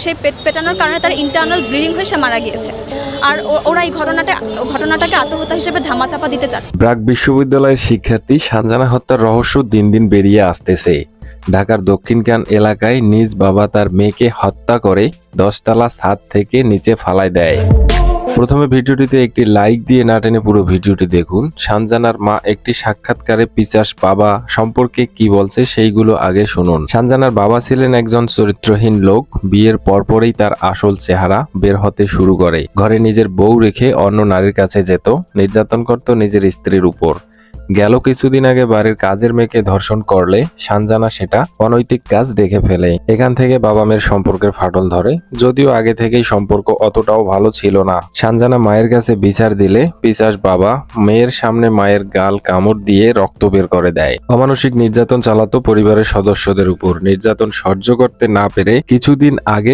সেই পেটানোর কারণে তার ইন্টারনাল ব্লিডিং হয়ে সে মারা গিয়েছে। আর ওরা এই ঘটনাটাকে আত্মহত্যা হিসেবে ধামাচাপা দিতে চাচ্ছে। ব্র্যাক বিশ্ববিদ্যালয়ের শিক্ষার্থী সানজানা হত্যার রহস্য দিন দিন বেরিয়ে আসতেছে। ঢাকার দক্ষিণখান এলাকায় নিজ বাবা তার মেয়েকে হত্যা করে 10তলা ছাদ থেকে নিচে ফালায় দেয়। প্রথমে ভিডিওটিতে একটি লাইক দিয়ে না টেনে পুরো ভিডিওটি দেখুন। সানজানার মা একটি সাক্ষাৎকারে পিশাচ বাবা সম্পর্কে কি বলছে সেইগুলো আগে শুনুন। সানজানার বাবা ছিলেন একজন চরিত্রহীন লোক। বিয়ের পরপরই তার আসল চেহারা বের হতে শুরু করে। ঘরে নিজের বউ রেখে অন্য নারীর কাছে যেত, নির্যাতন করত নিজের স্ত্রীর উপর। গেল কিছুদিন আগে বাড়ির কাজের মেয়েকে ধর্ষণ করলে সানজানা সেটা অনৈতিক কাজ দেখে ফেলে। এখান থেকে বাবা মেয়ের সম্পর্কের ফাটল ধরে, যদিও আগে থেকেই সম্পর্ক অতটাও ভালো ছিল না। সানজানা মায়ের কাছে বিচার দিলে পিশাচ বাবা মেয়ের সামনে মায়ের গাল কামড় দিয়ে রক্ত বের করে দেয়। অমানসিক নির্যাতন চালাতো পরিবারের সদস্যদের উপর। নির্যাতন সহ্য করতে না পেরে কিছুদিন আগে